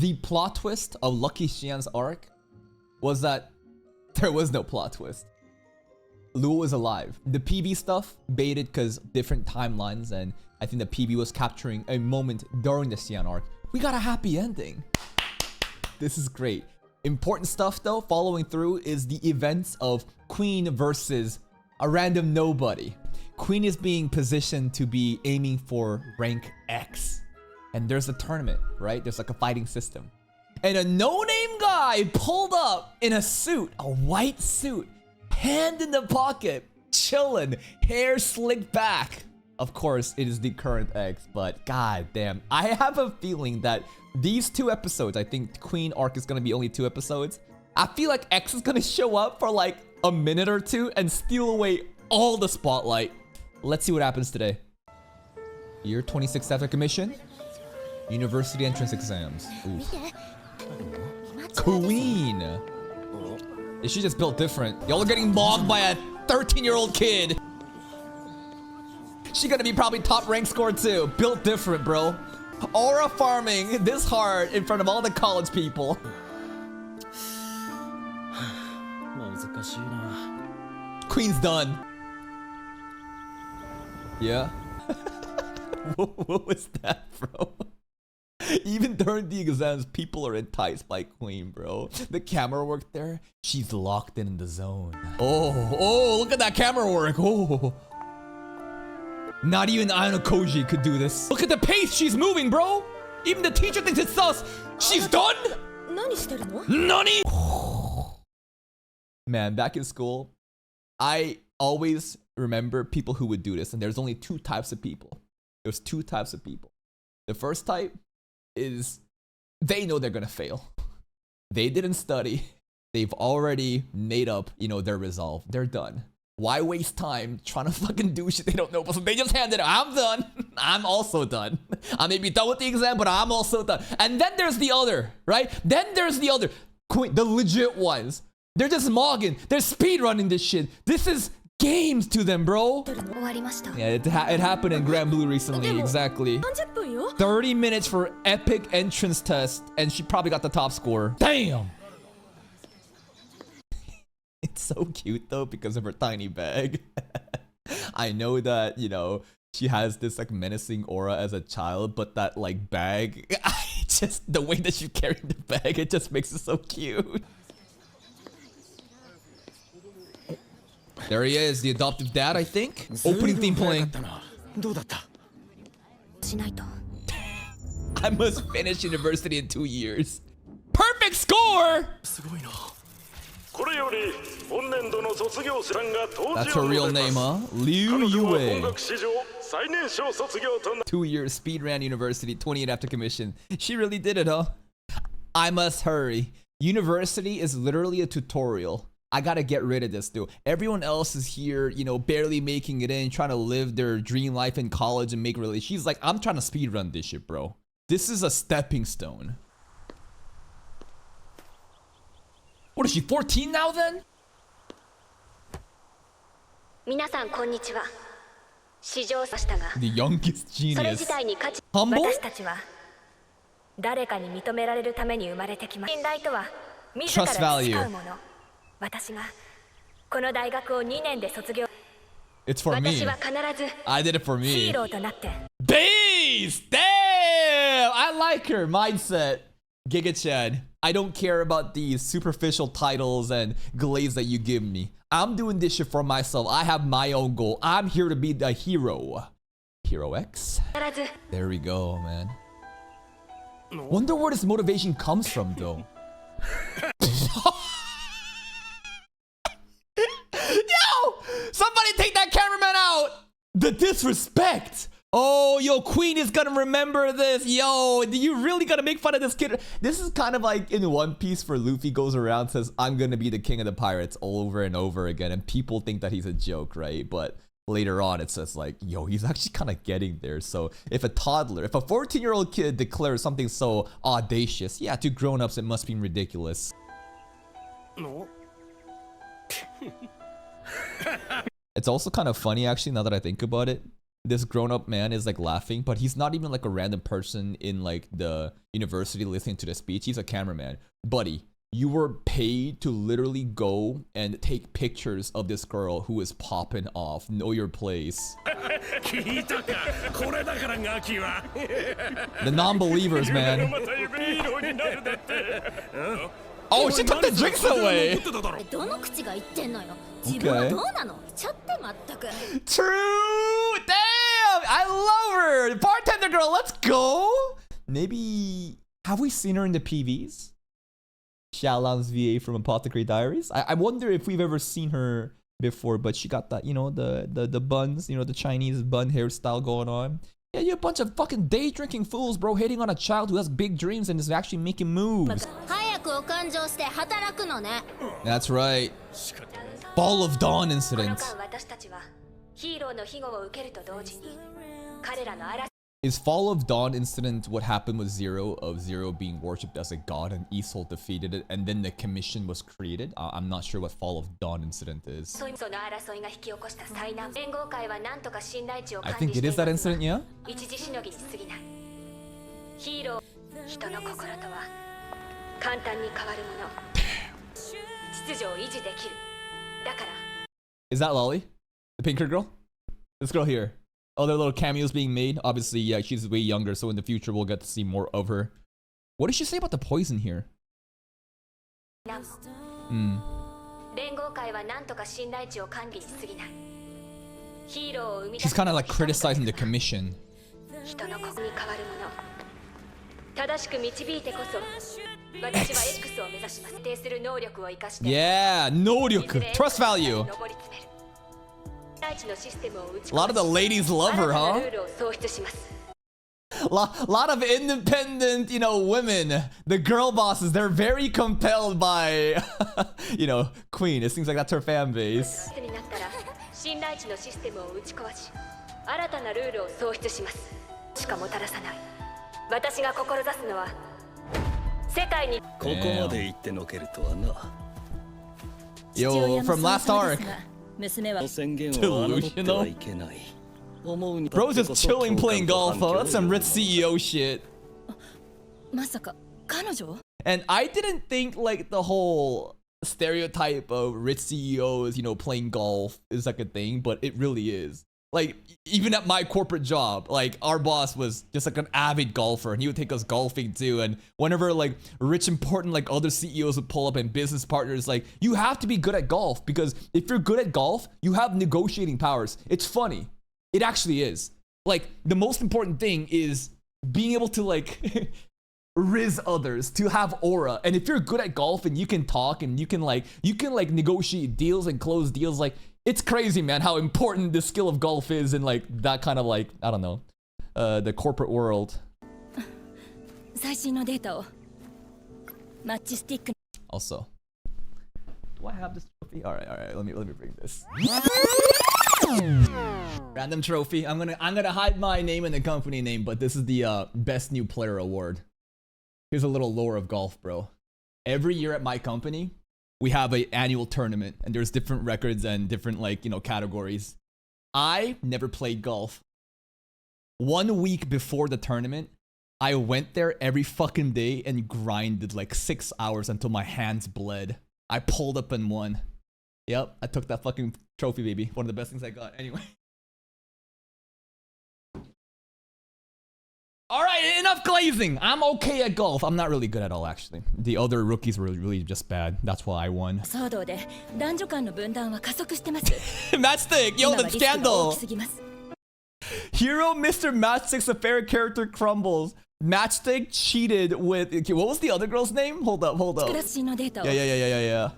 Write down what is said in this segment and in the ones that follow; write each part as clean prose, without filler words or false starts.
The plot twist of Lucky Xian's arc was that there was no plot twist. Luo was alive. The PB stuff baited because different timelines, and I think the PB was capturing a moment during the Xian arc. We got a happy ending. This is great. Important stuff though, following through, is the events of Queen versus a random nobody. Queen is being positioned to be aiming for rank X. And there's a tournament, right? There's like a fighting system. And a no-name guy pulled up in a suit, a white suit, hand in the pocket, chillin', hair slicked back. Of course, it is the current X, but god damn. I have a feeling that these 2 episodes, I think Queen arc is gonna be only 2 episodes. I feel like X is gonna show up for like a minute or 2 and steal away all the spotlight. Let's see what happens today. Year 26 after commission. University entrance exams. Oof. Queen! Is she just built different? Y'all are getting mobbed by a 13-year-old kid. She gonna be probably top rank score too. Built different, bro. Aura farming this hard in front of all the college people. Queen's done. Yeah. What was that, bro? Even during the exams, people are enticed by Queen, bro. The camera work there, she's locked in the zone. Oh, look at that camera work. Oh. Not even Ayano Koji could do this. Look at the pace she's moving, bro. Even the teacher thinks it's sus. She's done? Nani? Man, back in school, I always remember people who would do this, and there's only 2 types of people. There's 2 types of people. The first type is they know they're gonna fail. They didn't study. They've already made up, their resolve. They're done. Why waste time trying to fucking do shit they don't know? So they just hand it out. I'm done. I'm also done. I may be done with the exam, but I'm also done. And then there's the other, right? Then there's the other. Queen, the legit ones. They're just mogging. They're speedrunning this shit. This is games to them, bro. Yeah, it happened in Grand Blue recently, exactly. 30 minutes for epic entrance test, and she probably got the top score. Damn! It's so cute though because of her tiny bag. I know that, she has this like menacing aura as a child, but that like bag, the way that she carried the bag, it just makes it so cute. There he is, the adoptive dad, I think. Opening theme playing. I must finish university in 2 years. Perfect score! That's her real name, huh? Liu Yue. 2 years, speed ran university, 28 after commission. She really did it, huh? I must hurry. University is literally a tutorial. I gotta get rid of this, dude. Everyone else is here, barely making it in, trying to live their dream life in college and make relations. She's like, I'm trying to speedrun this shit, bro. This is a stepping stone. What is she, 14 now then? The youngest genius. Humble? Trust value. It's for me. I did it for me. Beast! Damn! I like her mindset. Giga Chad. I don't care about these superficial titles and glaze that you give me. I'm doing this shit for myself. I have my own goal. I'm here to be the hero. Hero X? There we go, man. Wonder where this motivation comes from, though. Yo! Somebody take that cameraman out! The disrespect! Oh, yo, Queen is gonna remember this. Yo, you really gonna make fun of this kid? This is kind of like in One Piece where Luffy goes around and says, I'm gonna be the king of the pirates over and over again. And people think that he's a joke, right? But later on, it says like, yo, he's actually kind of getting there. So if a 14-year-old kid declares something so audacious, yeah, to grown-ups, it must be ridiculous. No. It's also kind of funny, actually, now that I think about it. this grown-up man is like laughing, but he's not even like a random person in like the university listening to the speech. He's a cameraman. Buddy, you were paid to literally go and take pictures of this girl who is popping off. Know your place. The non-believers, man. Oh, she took the drinks away. Okay. True. Damn, I love her. Bartender girl, let's go. Maybe have we seen her in the PVs? Xiaolan's VA from Apothecary Diaries. I wonder if we've ever seen her before, but she got that, you know, the buns, you know, the Chinese bun hairstyle going on. Yeah, you're a bunch of fucking day drinking fools, bro, hating on a child who has big dreams and is actually making moves. That's right. Fall of Dawn incident. Is Fall of Dawn incident what happened with Zero, of Zero being worshipped as a god and Isolde defeated it and then the commission was created? I'm not sure what Fall of Dawn incident is. I think it is that incident, yeah? Is that Lolly? The pink girl? This girl here. Oh, there are little cameos being made. Obviously, yeah, she's way younger, so in the future we'll get to see more of her. What did she say about the poison here? She's kind of like criticizing the commission. Yeah, 能力, trust value. A lot of the ladies love her, huh? Lot of independent, you know, women. The girl bosses, they're very compelled by, you know, Queen. It seems like that's her fan base. Yo, from last arc. Delusional. Bro's just chilling playing golf, huh? That's some rich CEO shit. And I didn't think like the whole stereotype of rich CEOs, you know, playing golf is like a thing, but it really is. Like, even at my corporate job, like, our boss was just like an avid golfer and he would take us golfing too. And whenever like rich, important, like other CEOs would pull up and business partners, like, you have to be good at golf because if you're good at golf, you have negotiating powers. It's funny. It actually is. Like, the most important thing is being able to like riz others, to have aura. And if you're good at golf and you can talk and you can negotiate deals and close deals, like, it's crazy, man, how important the skill of golf is in like that kind of like, I don't know, the corporate world. Also, do I have this trophy? All right, let me bring this. Random trophy. I'm gonna hide my name and the company name, but this is the best new player award. Here's a little lore of golf, bro. Every year at my company, we have an annual tournament and there's different records and different, like, you know, categories. I never played golf. 1 week before the tournament, I went there every fucking day and grinded like 6 hours until my hands bled. I pulled up and won. Yep, I took that fucking trophy, baby. One of the best things I got. Anyway. All right, enough glazing. I'm okay at golf. I'm not really good at all, actually. The other rookies were really just bad. That's why I won. Matchstick, yo, the scandal. Hero Mr. Matchstick's affair character crumbles. Matchstick cheated with... Okay, what was the other girl's name? Hold up. Yeah.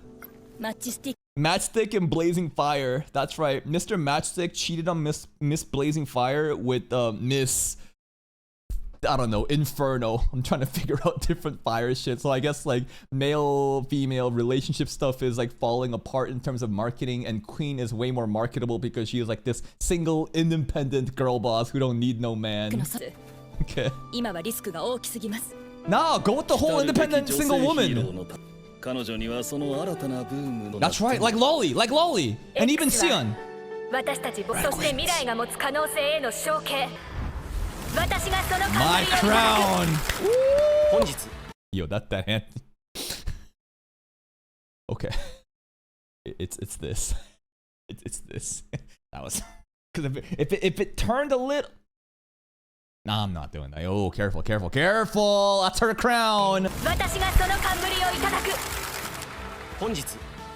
Matchstick and Blazing Fire. That's right. Mr. Matchstick cheated on Miss Blazing Fire with Miss... I don't know, Inferno. I'm trying to figure out different fire shit. So I guess like male-female relationship stuff is like falling apart in terms of marketing, and Queen is way more marketable because she is like this single independent girl boss who don't need no man. Okay. No, go with the whole independent single woman. That's right, like Lolly, and even Sion. 私たちそして未来が持つ可能性への承継。私がその My 冠を crown. 本日 Yo, that hand. Okay. It's this. It's this. That was because if it turned a little. Nah, I'm not doing that. Oh, careful. That's her crown. 私がその冠をいただく。本日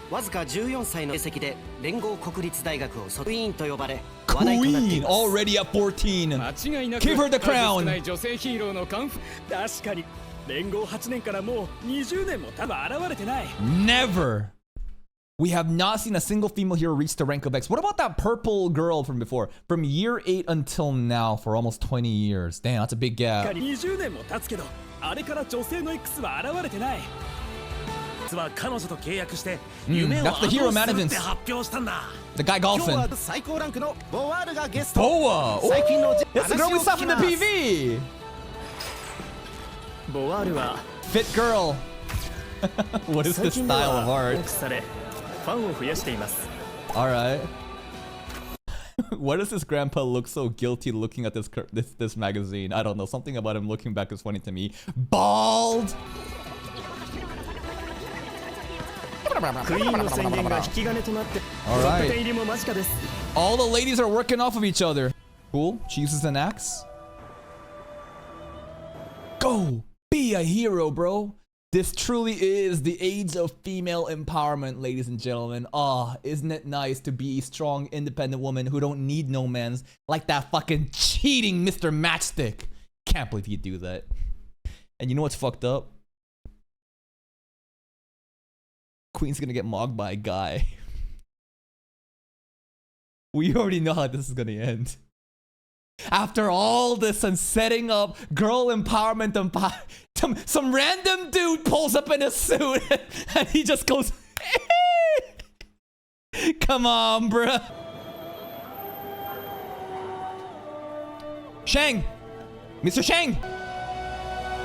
わずか14歳の成績で連合国立大学を卒院と呼ばれ Queen already at 14. 間違いなく Give her the crown. 数少ない女性ヒーローのカンフ。確かに連合8年からもう20年も多分現れてない。 Never. We have not seen a single female hero reach the rank of X. What about that purple girl from before? From year 8 until now for almost 20 years. Damn, that's a big gap. 20年も経つけど、あれから女性の X は現れてない。実は彼女と契約して夢を that's the hero 後押しする management. って発表したんだ。 The guy 今日 golfing. は最高ランクのボワールがゲスト Boa. 最近の Ooh, that's the girl we saw from the PV. ボワールは Fit girl. What is 最 this 近で style of は art? 多くされファンを増やしています。 All right. Why does this grandpa look so guilty looking at this magazine? I don't know. Something about him looking back is funny to me. Bald. クイーンの宣言が引き金となって Alright. トップ10入りも間近です。 All the ladies are working off of each other. Cool. Chooses an axe. Go be a hero, bro. This truly is the age of female empowerment, ladies and gentlemen. Ah, isn't it nice to be a strong, independent woman who don't need no man's like that fucking cheating Mr. Matchstick. Can't believe he'd do that. And you know what's fucked up? Queen's gonna get mogged by a guy. We already know how this is gonna end. After all this and setting up girl empowerment, some random dude pulls up in a suit and he just goes, come on, bruh. Shang, Mr. Shang.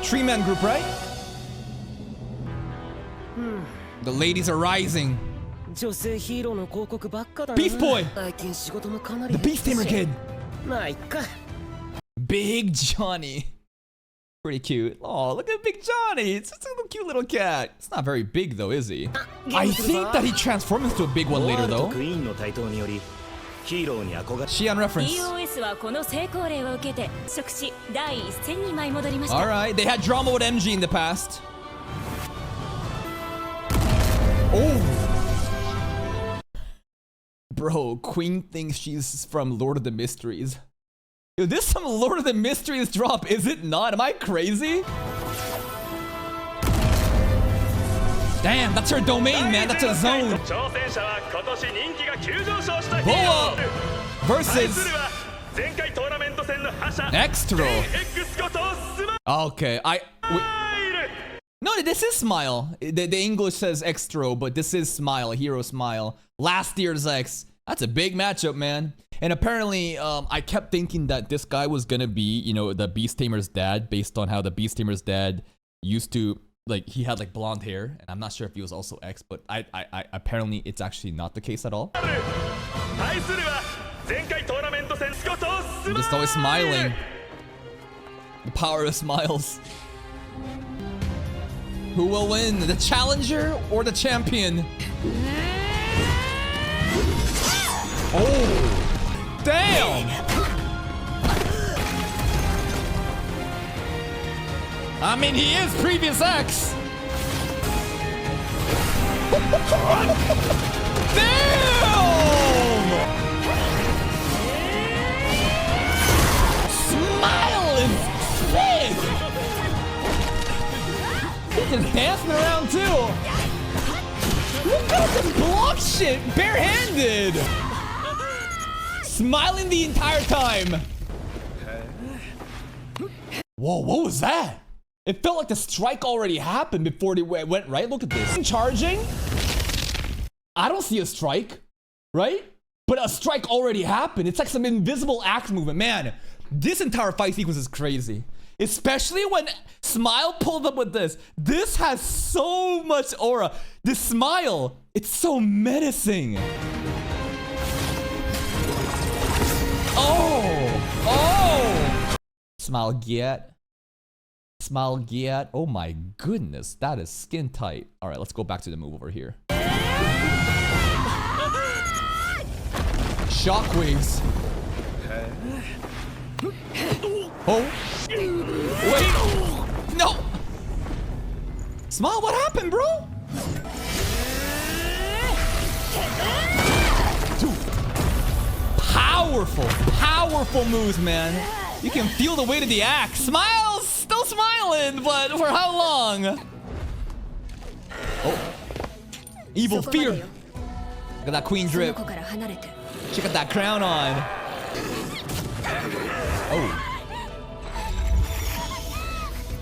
Tree Man Group, right? The ladies are rising. 女性ヒーローの広告ばっかだな。 Beast Boy. 最近仕事もかなり The Beast Tamer kid. まあいっか。 Big Johnny. Pretty cute. Oh, look at Big Johnny. It's just a cute little cat. It's not very big though, is he? I think that he transforms into a big one later ボワールと though. クイーンの台頭によりヒーローに憧れ She on reference. EOS はこの成功例を受けて即死第一線に舞い戻りました。 Alright, they had drama with MG in the past. Oh! Bro, Queen thinks she's from Lord of the Mysteries. Yo, this some Lord of the Mysteries drop, is it not? Am I crazy? Damn, that's her domain, man. That's her zone. 挑戦者は今年人気が急上昇したヒー Boa ロー versus は前回トーナメント戦の覇者 Extro. X ことスマ Okay, No, this is Smile. The English says Extro, but this is Smile, Hero Smile. Last year's X. That's a big matchup, man. And apparently, I kept thinking that this guy was gonna be, you know, the Beast Tamer's dad, based on how the Beast Tamer's dad used to, like, he had like blonde hair, and I'm not sure if he was also X, but I apparently it's actually not the case at all. 対するは前回トーナメント戦ことス I'm マ just always smiling. The power of smiles. Who will win, the challenger or the champion? Oh, damn! I mean, he is previous X. Damn! Smile is sick. He's just dancing around too. Look at this block shit, barehanded. Smiling the entire time. Whoa, what was that? It felt like the strike already happened before they went right. Look at this. Charging? I don't see a strike, right? But a strike already happened. It's like some invisible axe movement. Man, this entire fight sequence is crazy. Especially when Smile pulled up with this. This has so much aura. This smile, it's so menacing. Oh! Oh! Smile get. Smile get. Oh my goodness, that is skin tight. All right, let's go back to the move over here. Shockwaves. Oh. Wait. No. Smile, what happened, bro? Dude. Powerful moves, man. You can feel the weight of the axe. Smile's still smiling, but for how long? Oh. Evil fear. Look at that queen drip. こから離れて She got that crown on. Oh.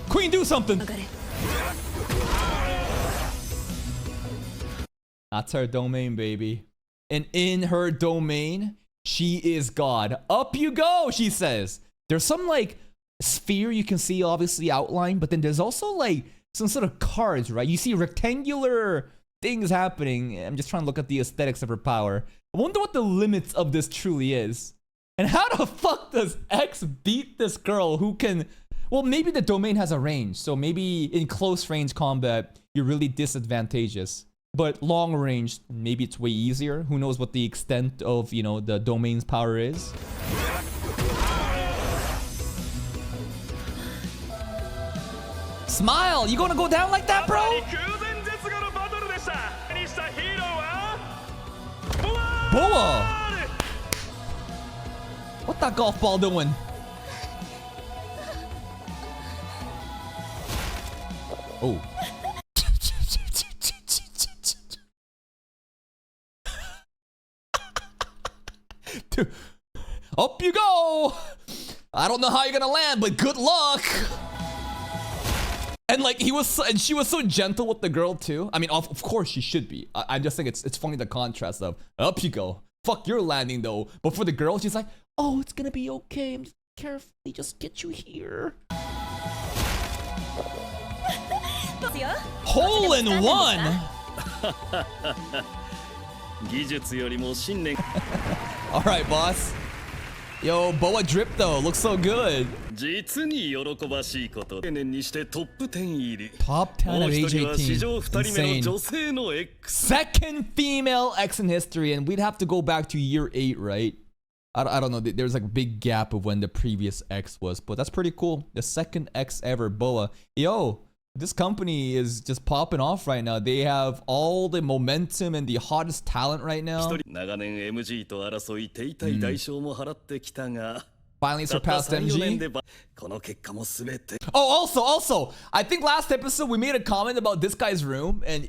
Queen, do something. 上がれ That's her domain, baby. And in her domain, she is God. Up you go, she says. There's some like sphere you can see obviously outlined, but then there's also like some sort of cards, right? You see rectangular things happening. I'm just trying to look at the aesthetics of her power. I wonder what the limits of this truly is. And how the fuck does X beat this girl who can... Well, maybe the domain has a range. So maybe in close range combat, you're really disadvantageous. But long range, maybe it's way easier. Who knows what the extent of, you know, the domain's power is. Smile! You gonna go down like that, bro? Boa! What that golf ball doing? Oh. Dude. Up you go! I don't know how you're gonna land, but good luck! And like she was so gentle with the girl too. I mean, of course she should be. I just think it's funny the contrast of up you go. Fuck your landing though. But for the girl, she's like, oh, it's gonna be okay. I'm just carefully just get you here. Hole in one. All right, boss. Yo, Boa drip though, looks so good. Top 10 of age 18. Insane. Second female X in history, and we'd have to go back to year 8, right? I don't know. There's like a big gap of when the previous X was, but that's pretty cool. The second X ever, Boa. Yo, this company is just popping off right now. They have all the momentum and the hottest talent right now. Finally surpassed MG. Oh, also, I think last episode we made a comment about this guy's room, and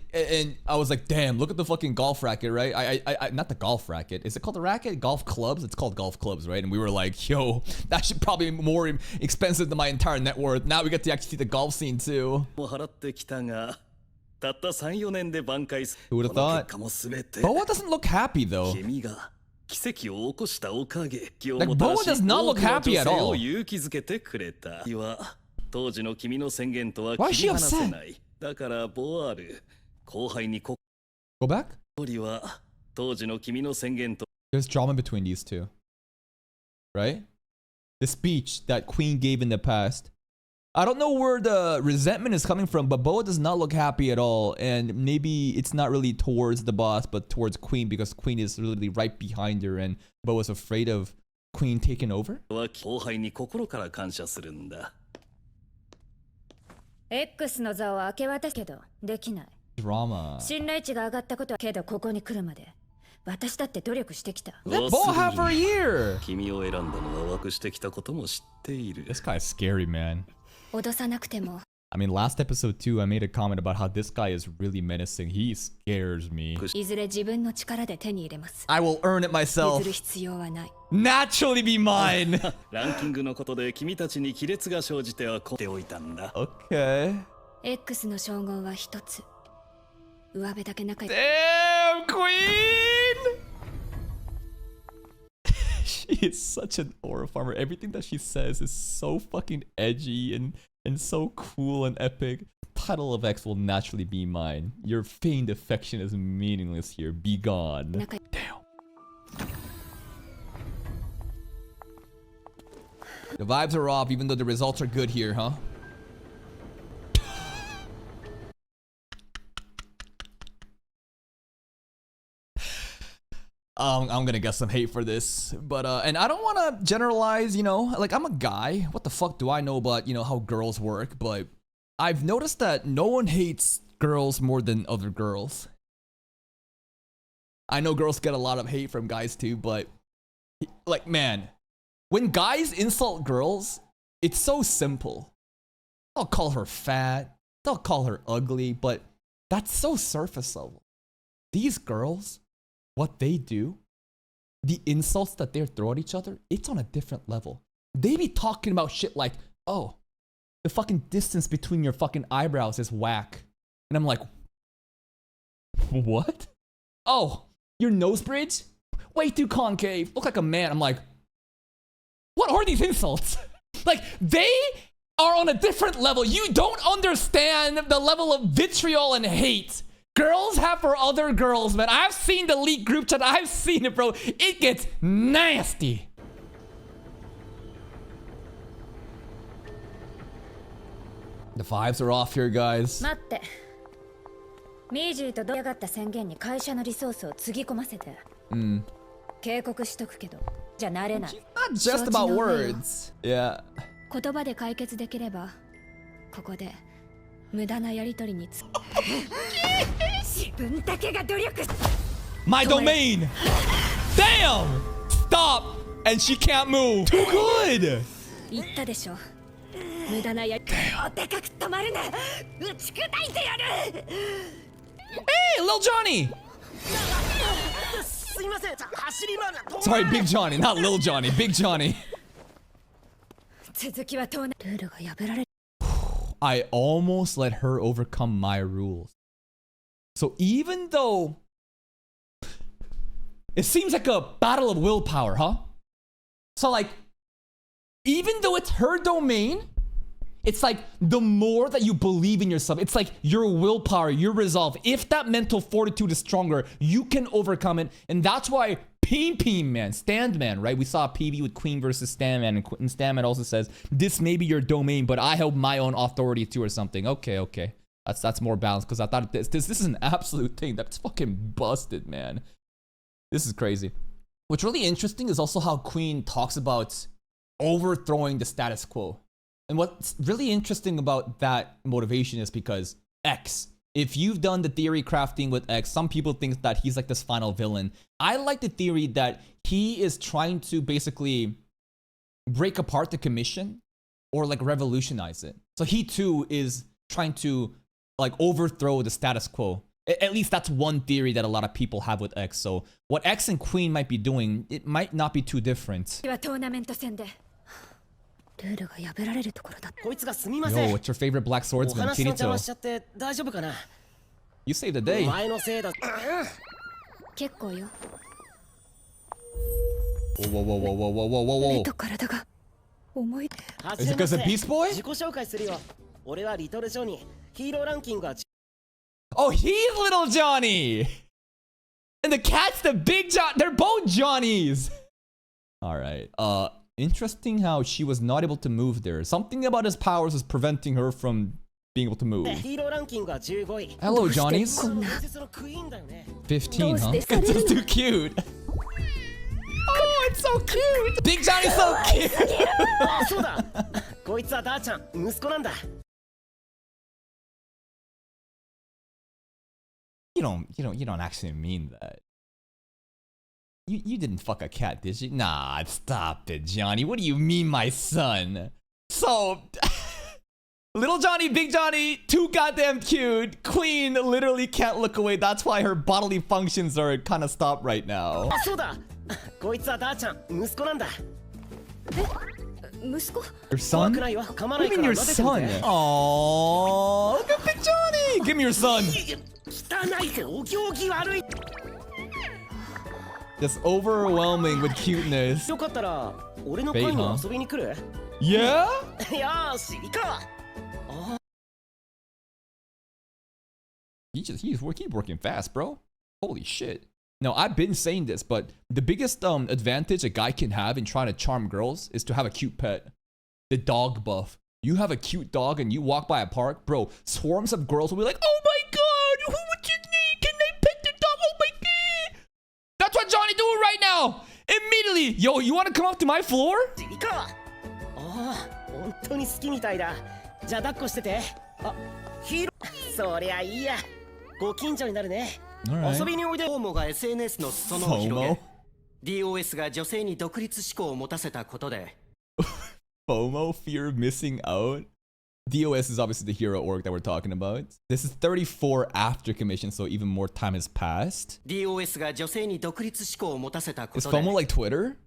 I was like, damn, look at the fucking golf racket, right? I not the golf racket. Is it called a racket? Golf clubs? It's called golf clubs, right? And we were like, yo, that should probably be more expensive than my entire net worth. Now we get to actually see the golf scene too. Who would have thought? Boa doesn't look happy though. Like Boa does not look happy at all. Why is she upset? Go back? There's drama between these two. Right? The speech that Queen gave in the past. I don't know where the resentment is coming from, but Boa does not look happy at all. And maybe it's not really towards the boss, but towards Queen, because Queen is really right behind her and Boa's afraid of Queen taking over. X の座を明け渡すけどできない Drama. 信頼値が上がったことはけどここに来るまで私だって努力してきた Let Boa have for a year. 君を選んだのは枠してきたことも知っている。 This guy's scary, man. 脅さなくても I mean, last episode too, I made a comment about how this guy is really menacing. He scares me. いずれ自分の力で手に入れます I will earn it 譲 myself. る必要はない Naturally be mine. ランキングのことで君たちに亀裂が生じてはこっておいたんだ。 Okay. X の称号は一つ上辺だけ仲良く Damn, Queen! She is such an aura farmer. Everything that she says is so fucking edgy and so cool and epic. Title of X will naturally be mine. Your feigned affection is meaningless here. Be gone. 仲良く Damn. The vibes are off, even though the results are good here, huh? I'm gonna get some hate for this, but and I don't want to generalize, you know, like I'm a guy. What the fuck do I know about, you know, how girls work? But I've noticed that no one hates girls more than other girls. I know girls get a lot of hate from guys too, but like, man, when guys insult girls, it's so simple. They'll call her fat, they'll call her ugly, but that's so surface level. These girls, what they do, the insults that they throw at each other, it's on a different level. They be talking about shit like, oh, the fucking distance between your fucking eyebrows is whack. And I'm like, what? Oh, your nose bridge? Way too concave. Look like a man. I'm like, what are these insults? Like, they are on a different level. You don't understand the level of vitriol and hate girls have for other girls, man. I've seen the leaked group chat. I've seen it, bro. It gets nasty. The vibes are off here, guys. 待って。ミージーとどやがった宣言に会社のリソースをつぎ込ませて。警告しとくけど、じゃなれない。Not just about words. Yeah. 言葉で解決できれば、ここで無駄なやりとりにつ。自分だけが努力。My domain. Damn. Stop. And she can't move. Too good. 言ったでしょ。無駄なやり。おでかく止まるな。打ち砕いてやる。Hey, Lil Johnny. すいません、走り回る。 Sorry, Big Johnny, not Lil Johnny. Big Johnny. 続きはルールが破られる。I almost let her overcome my rules. So even though it seems like a battle of willpower, huh? So like, even though it's her domain, it's like the more that you believe in yourself, it's like your willpower, your resolve. If that mental fortitude is stronger, you can overcome it. And that's why Peen Man, Stand Man, right? We saw a PV with Queen versus Stand Man, and Stand Man also says, this may be your domain, but I hold my own authority too or something. Okay. That's more balanced, because I thought this is an absolute thing. That's fucking busted, man. This is crazy. What's really interesting is also how Queen talks about overthrowing the status quo. And what's really interesting about that motivation is because X, if you've done the theory crafting with X, some people think that he's like this final villain. I like the theory that he is trying to basically break apart the commission or like revolutionize it. So he too is trying to like overthrow the status quo. At least that's one theory that a lot of people have with X. So what X and Queen might be doing, it might not be too different. はトーナメント戦でルールが破られるところだ。こいつがすみません。 Yo, what's your favorite black お swordsman? 話の邪魔 Kirito. しちゃって大丈夫かな。 You saved the day. お前のせいだ。結構よ。 Whoa. 目と体が重い。 Is it because of Beast Boy? 自己紹介するよ。俺はリトルジョニー。ヒーローランキングは Oh, he's Little Johnny! And the cat's the Big John. They're both Johnnies! Alright. Interesting how she was not able to move there. Something about his powers is preventing her from being able to move. ヒーローランキングは15位。 Hello, Johnnies. 伝説のクイーンだよね。 15, huh? It's just too cute. Oh, it's so cute! Big Johnny's so cute! そうだ。こいつはダーちゃん、息子なんだ。 You don't actually mean that. You didn't fuck a cat, did you? Nah, stop it, Johnny. What do you mean, my son? So, Little Johnny, Big Johnny, too goddamn cute. Queen literally can't look away. That's why her bodily functions are kind of stopped right now. そうだ。こいつはダーちゃん、息子なんだ。息子 Your son? 怖くないよ。噛ま What な do い you か mean ら your 撫でてみて。 son? Aww, look at Big Johnny. Give me your son. 汚いってお行儀悪い。 Just overwhelming with cuteness. よかったら俺の会に遊びに来る？ Yeah? よーし、行こう。 He's working fast, bro. Holy shit. Now, I've been saying this, but the biggest advantage a guy can have in trying to charm girls is to have a cute pet. the dog buff. You have a cute dog and you walk by a park, bro, swarms of girls will be like, oh my god, what's your name? Can I pet the dog? Oh my god. That's what Johnny doing right now. Immediately. Yo, you want to come up to my floor? 行くわ。ああ、本当に好きみたいだ。じゃあ抱っこしてて。あ、ヒーロー。そりゃいいや。ご近所になるね。Alright. 遊びにおいで。フォーモが SNS の裾野を広げ DOS が女性に独立志向を持たせたことで FOMO, fear of missing out. DOS is obviously the hero org that we're talking about. This is 34 after commission, so even more time has passed. DOS が女性に独立志向を持たせたこ Is とで FOMO like Twitter?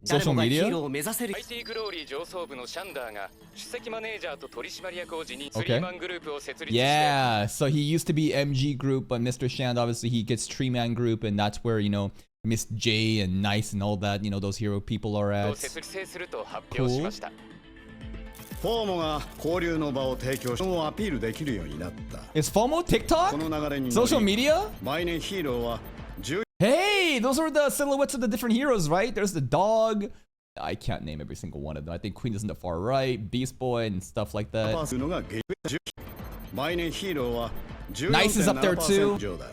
誰 Social もがヒー media? ローを目指せる IT グローリー上層部のシャンダーが首席マネージャーと取締役を辞任 Okay. スリーマングループを設立して Yeah, so he used to be MG Group, but Mr. Shand, obviously, he gets Tree Man Group, and that's where, you know, Miss J and Nice and all that, you know, those hero people are を at. 設立すると発表しました。フォーモが交流の場を提供しアピールできるようになった。 Is FOMO こ TikTok? の流れに乗り Social media? 毎年ヒーローは10 Hey, those are the silhouettes of the different heroes, right? There's the dog. I can't name every single one of them. I think Queen is in the far right, Beast Boy, and stuff like パ that. ーすのがゲ毎年ヒーローは Nice is up there too. 14.7% 上だ。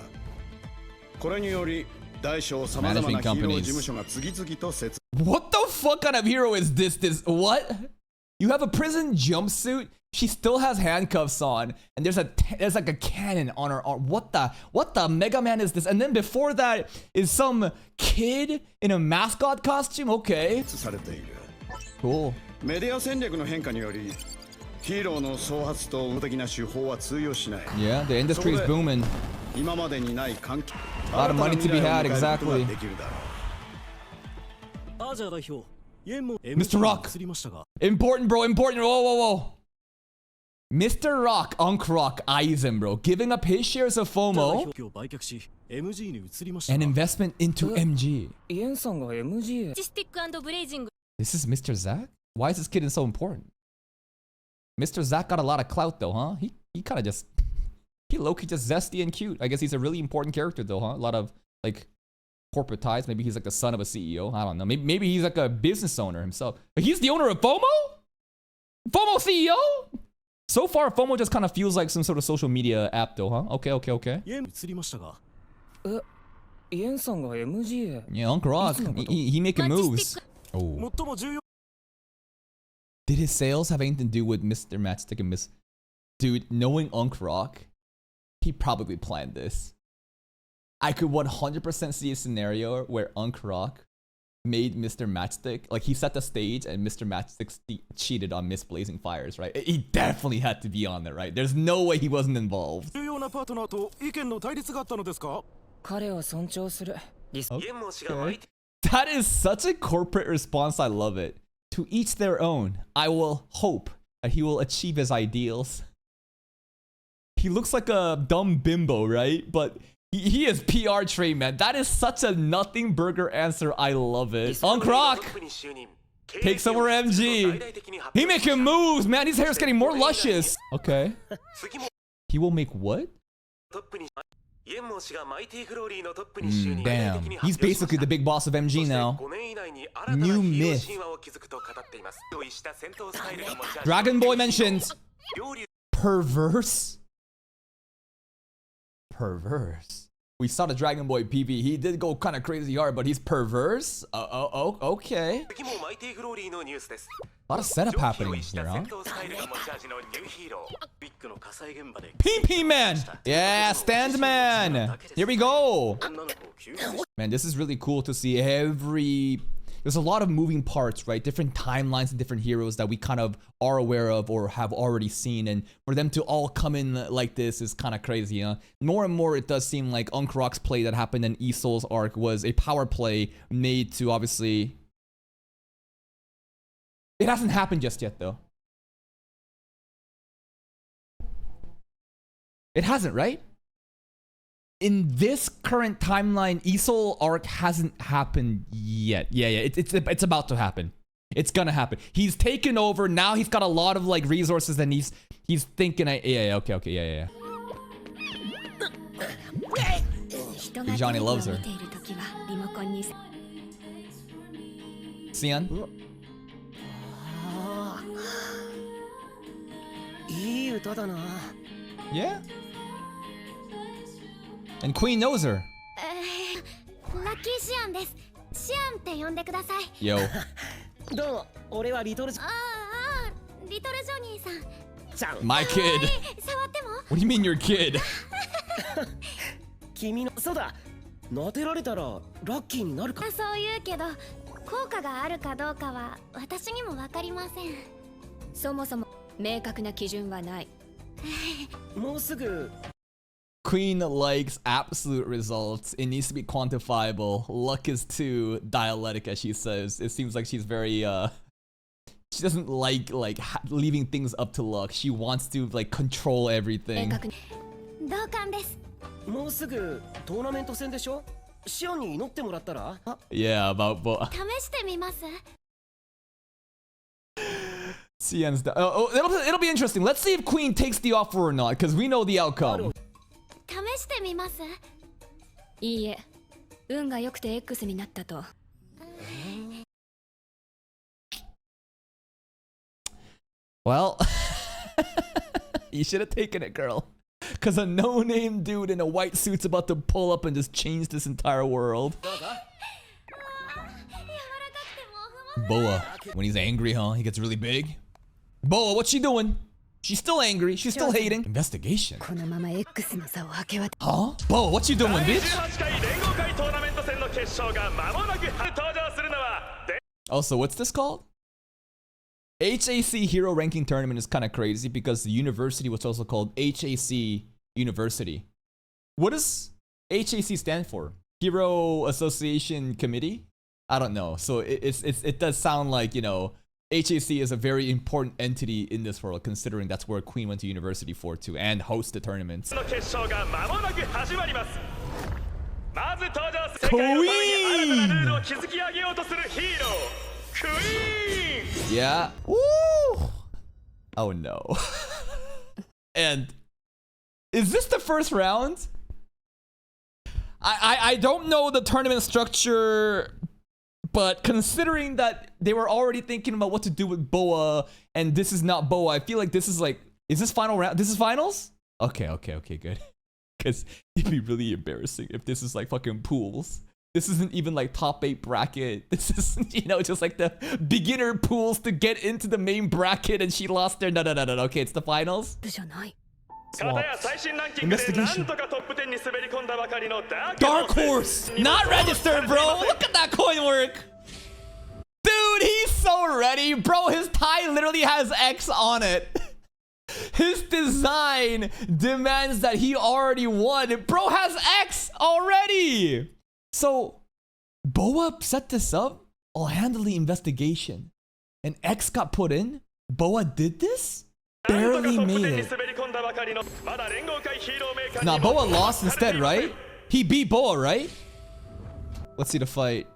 これにより大小さまざまな Management ヒーロー companies. 事務所が次々と設 What the fuck kind of hero is this? What? You have a prison jumpsuit? She still has handcuffs on, and there's like a cannon on her arm. What the Mega Man is this? And then before that is some kid in a mascot costume. Okay, されている。 cool. メディア戦略の変化によりヒーローの創発と運的な手法は通用しない。 Yeah, the industry is booming. 今までにない環境 A lot of money to be had, 新たな未来を迎えることが exactly. できるだろう。アジャ代表イエンも Mr. Rock 移りましたが Important, bro. Important. Whoa, whoa, whoa. Mr. Rock, Unk Rock, Aizen, bro, giving up his shares of 代 FOMO 表を売却し MG に移りました and が investment into MG. イエンさんが MG へスティック&ブレイジング This is Mr. Zack? Why is this kid so important? Mr. Zack got a lot of clout though, huh? He kind of just he low-key just zesty and cute. I guess he's a really important character though, huh? A lot of like corporate ties. Maybe he's like the son of a CEO. I don't know. Maybe he's like a business owner himself. But he's the owner of FOMO? FOMO CEO? So far, FOMO just kind of feels like some sort of social media app though, huh? Okay, okay, okay. イエン移りましたがイエンさんが MG へ Yeah, Unk Rock, he making moves. Oh. 最も重要 Did his sales have anything to do with Mr. Matchstick and Miss... Dude, knowing Unk Rock, he probably planned this. I could 100% see a scenario where Unk Rock made Mr. Matchstick, like he set the stage and Mr. Matchstick cheated on Miss Blazing Fires, right? He definitely had to be on there, right? There's no way he wasn't involved. 重要なパートナーと意見の対立があったのですか彼を尊重する Okay. That is such a corporate response. I love it. To each their own. I will hope that he will achieve his ideals. He looks like a dumb bimbo, right? But he is PR trained, man. That is such a nothing burger answer. I love it. Unk Rock takes over MG. He making moves, man. His hair's getting more luscious. Okay. He will make what? Damn. He's basically the big boss of MG now. New myth. Dragon Boy mentions perverse. Perverse. We saw the Dragon Boy PV. He did go kind of crazy hard, but he's perverse. Okay. A lot of setup happening here, huh? PP Man. Yeah, Stand Man. Here we go. Man, this is really cool to see there's a lot of moving parts, right? Different timelines and different heroes that we kind of are aware of or have already seen. And for them to all come in like this is kind of crazy, huh? More and more, it does seem like Unk Rock's play that happened in Isol's arc was a power play made to obviously... It hasn't happened just yet, though. It hasn't, right? In this current timeline, Isol arc hasn't happened yet. Yeah, it's about to happen. It's gonna happen. He's taken over now. He's got a lot of like resources, and he's thinking. Okay. Johnny loves her. Sion. いい歌だな。 Yeah. And Queen knows her. ラッキーシアンです。シアンって呼んでください。 Yo. どうも、俺はリトルああ、リトルジョニーさん。ちゃん。 My kid. 触っても What do you mean your kid? 君の、そうだ。撫でられたらラッキーになるか。そう言うけど、効果があるかどうかは私にもわかりません。そもそも明確な基準はない。もうすぐ。 Queen likes absolute results. It needs to be quantifiable. Luck is too dialectic, as she says. It seems like she's very she doesn't like leaving things up to luck. She wants to like control everything. 同感です。もうすぐトーナメント戦でしょ。シオンに祈ってもらったら。 Yeah, about試してみます。 Xian's it'll be interesting. Let's see if Queen takes the offer or not, because we know the outcome. 試してみます。いいえ、運が良くて X になったと。Well, you should have taken it, girl. Because a no-name dude in a white suit's about to pull up and just change this entire world. Boa. When he's angry, huh? He gets really big. Boa, what's she doing? She's still angry. She's still hating. Investigation. このまま X の差を明け渡 Huh? Boa, what you doing, bitch? 18回連合会トーナメント戦の決勝が間もなく登場するのは Also, what's this called? HAC Hero Ranking Tournament is kind of crazy because the university was also called HAC University. What does HAC stand for? Hero Association Committee? I don't know. So it does sound like, you know, HAC is a very important entity in this world, considering that's where Queen went to university for too and host the tournaments. の決勝が間もなく始まります。まず登場する世界のために新たなルールを築き上げようとするヒーロー、クイーン。 Yeah. Woo! Oh no. And is this the first round? I don't know the tournament structure, but considering that they were already thinking about what to do with Boa, and this is not Boa, I feel like this is like, is this final round? This is finals? Okay, good. Because it'd be really embarrassing if this is like fucking pools. This isn't even like top 8 bracket. This is, you know, just like the beginner pools to get into the main bracket and she lost there. No. Okay, it's the finals. じゃない。片や最新ランキングでなんとかトップ10に滑り込んだばかりのダーク Dark Horse! Not registered, bro! Look at that coin work! Dude, he's so ready! Bro, his tie literally has X on it. His design demands that he already won. Bro has X already! So, Boa set this up? I'll handle the investigation. And X got put in? Boa did this? Barely made it. Nah, Boa lost instead, right? He beat Boa, right? Let's see the fight.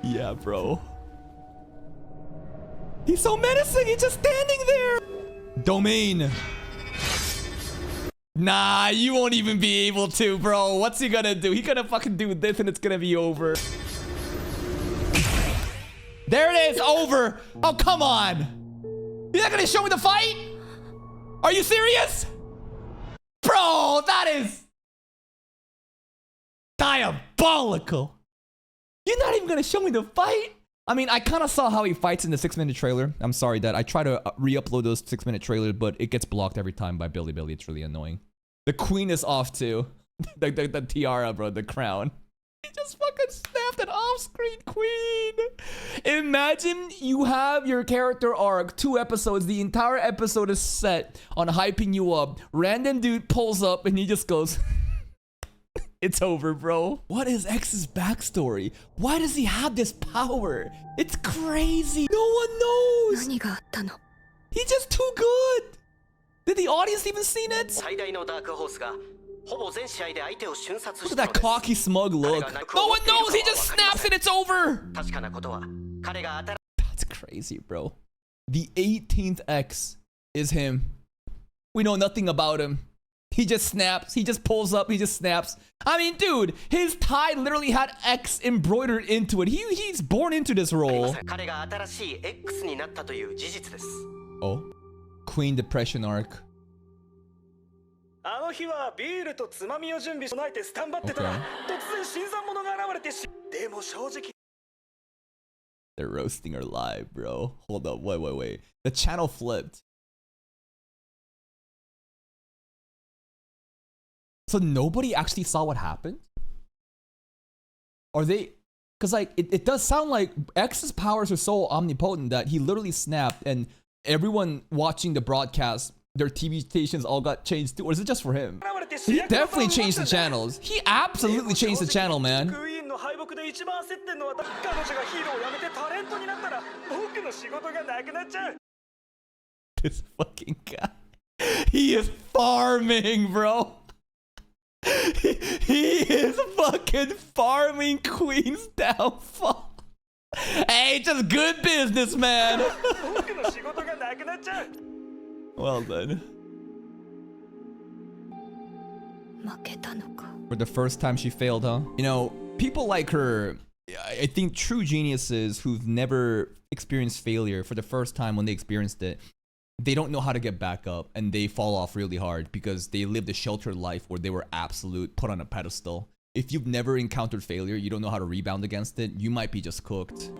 Yeah, bro. He's so menacing. He's just standing there. Domain. Nah, you won't even be able to, bro. What's he gonna do? He gonna fucking do this and it's gonna be over. There it is, over. Oh, come on. You're not gonna show me the fight? Are you serious? Bro, that is diabolical. You're not even gonna show me the fight? I mean, I kind of saw how he fights in the 6-minute trailer. I'm sorry, Dad. I try to re-upload those 6-minute trailers, but it gets blocked every time by Billy. It's really annoying. The queen is off too. the tiara, bro, the crown. He just fucking snapped an off-screen queen. Imagine you have your character arc, 2 episodes. The entire episode is set on hyping you up. Random dude pulls up and he just goes... It's over, bro. What is X's backstory? Why does he have this power? It's crazy. No one knows. He's just too good. Did the audience even see it? Look at that cocky, smug look. No one knows. He just snaps and it's over. That's crazy, bro. The 18th X is him. We know nothing about him. He just snaps. He just pulls up. He just snaps. I mean, dude, his tie literally had X embroidered into it. He's born into this role. 彼が新しい X になったという事実です。 Oh, Queen Depression arc. あの日はビールとつまみを準備し備えてスタンバってたら、突然新参者が現れてでも正直 They're roasting her live, bro. Hold up, wait. The channel flipped. So nobody actually saw what happened? Are they... Because like, it does sound like X's powers are so omnipotent that he literally snapped and everyone watching the broadcast, their TV stations all got changed too. Or is it just for him? He definitely changed the channels. He absolutely changed the channel, man. クイーンの敗北で一番焦ってんのは彼女がヒーローをやめてタレントになったら僕の仕事がなくなっちゃう。 This fucking guy. He is farming, bro. He is fucking farming Queen's downfall. Hey, just good business, man. 僕の仕事がなくなっちゃう。 Well done. 負けたのか。 For the first time she failed, huh? You know, people like her, I think true geniuses who've never experienced failure for the first time when they experienced it, they don't know how to get back up and they fall off really hard because they lived a sheltered life where they were absolute put on a pedestal. If you've never encountered failure, you don't know how to rebound against it, you might be just cooked.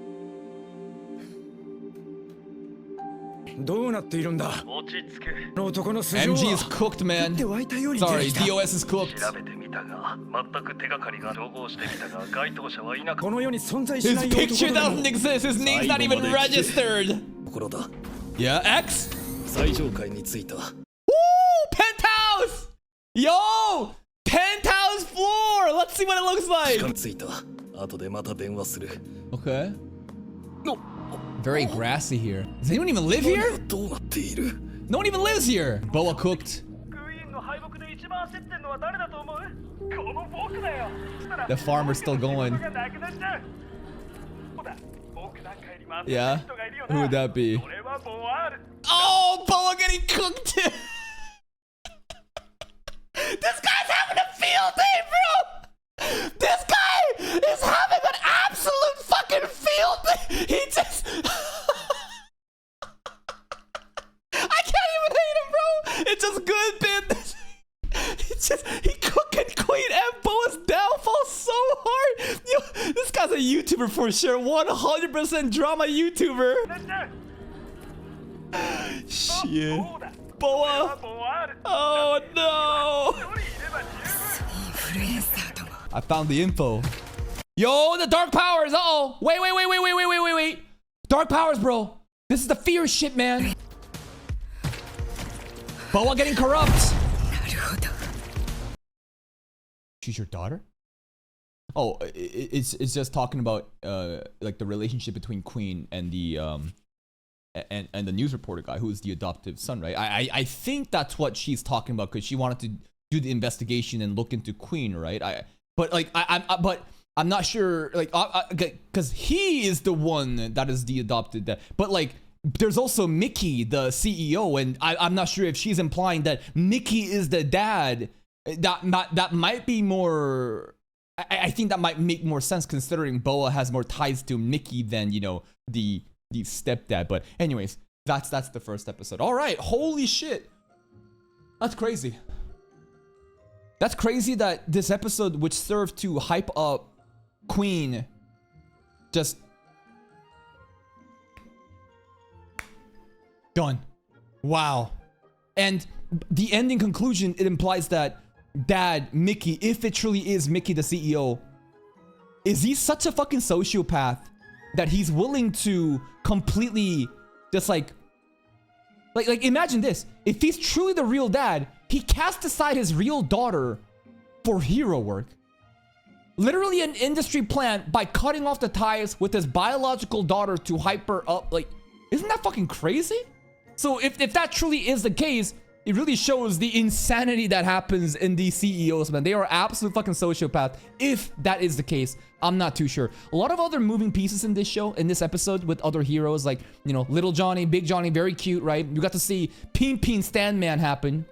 どうなっているんだ。落ち着け。この男の素性は MG is cooked, man. で湧いたように出 Sorry, てきた。 DOS is cooked. 調べてみたが、全く手がかりが照合してみたが、該当者はいなかった。この世に存在し His ない picture 男だも doesn't exist. His name's not even registered. ところだ。 Yeah, X? 最上階に着いた。 Woo! Penthouse! Yo! Penthouse floor! Let's see what it looks 地 like. 下に着いた。後でまた電話する。 Okay. Very grassy here. Does anyone even live here? どうなっている？ No one even lives here. Boa cooked. クイーンの敗北で一番焦ってんのは誰だと思う？この僕だよ。 The farmer's still going. 僕がなくなっちゃう。ほら、僕なんかよりも焦ってる Yeah? 人がいるよな。 Who would that be? これはボワール。 Oh, Boa getting cooked too. This guy's having a field day, bro. This guy is having an absolute fucking field day. He just... I can't even hate him, bro. It's just good business. It's just, he cooking Queen and Boa's downfall so hard. Yo, this guy's a YouTuber for sure. 100% drama YouTuber. Shit. Boa. Oh no. I found the info. Yo, the dark powers. Uh-oh. Wait. Dark powers, bro. This is the fear shit, man. Boa getting corrupt. She's your daughter? Oh, it's just talking about like the relationship between Queen and the and the news reporter guy who is the adoptive son, right? I think that's what she's talking about because she wanted to do the investigation and look into Queen, right? But I'm not sure, like, because he is the one that is the adopted dad. But like, there's also Mickey, the CEO, and I'm not sure if she's implying that Mickey is the dad. That might be more. I think that might make more sense considering Boa has more ties to Mickey than, you know, the stepdad. But anyways, that's the first episode. All right, holy shit, that's crazy. That's crazy that this episode, which served to hype up Queen, just done. Wow. And the ending conclusion, it implies that Dad, Mickey, if it truly is Mickey the CEO, is he such a fucking sociopath that he's willing to completely just like imagine this. If he's truly the real dad, he cast aside his real daughter for hero work. Literally an industry plant by cutting off the ties with his biological daughter to hype her up. Like, isn't that fucking crazy? So if that truly is the case, it really shows the insanity that happens in these CEOs, man. They are absolute fucking sociopath. If that is the case, I'm not too sure. A lot of other moving pieces in this show, in this episode, with other heroes like, you know, Little Johnny, Big Johnny, very cute, right? You got to see Pin Pin Stand Man happen.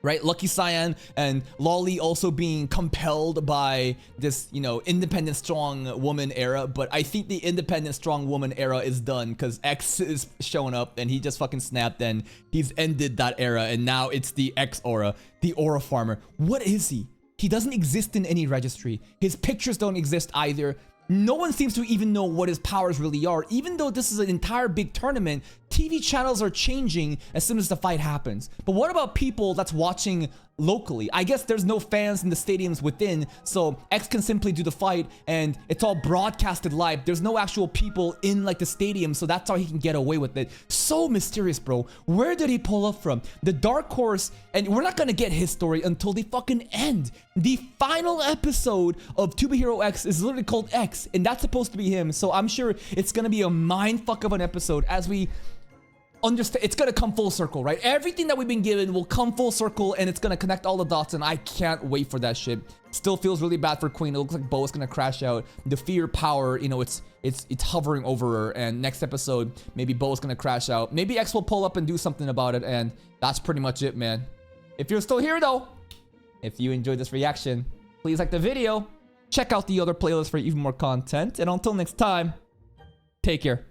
right? Lucky Cyan and Lolly also being compelled by this, you know, independent strong woman era. But I think the independent strong woman era is done because X is showing up and he just fucking snapped and he's ended that era. And now it's the X aura, the aura farmer. What is he? He doesn't exist in any registry. His pictures don't exist either. No one seems to even know what his powers really are. Even though this is an entire big tournament, TV channels are changing as soon as the fight happens. But what about people that's watching locally? I guess there's no fans in the stadiums within, so X can simply do the fight and it's all broadcasted live. There's no actual people in like the stadium, so that's how he can get away with it. So mysterious, bro. Where did he pull up from? The Dark Horse, and we're not gonna get his story until the fucking end. The final episode of To Be Hero X is literally called X, and that's supposed to be him. So I'm sure it's gonna be a mindfuck of an episode as we understand. It's gonna come full circle, right? Everything that we've been given will come full circle and it's gonna connect all the dots, and I can't wait for that shit. Still feels really bad for Queen. It looks like Bo is gonna crash out. The fear power, you know, it's hovering over her, and next episode maybe Bo is gonna crash out. Maybe X will pull up and do something about it, and that's pretty much it, man. If you're still here though, if you enjoyed this reaction, please like the video, check out the other playlist for even more content, and until next time, take care.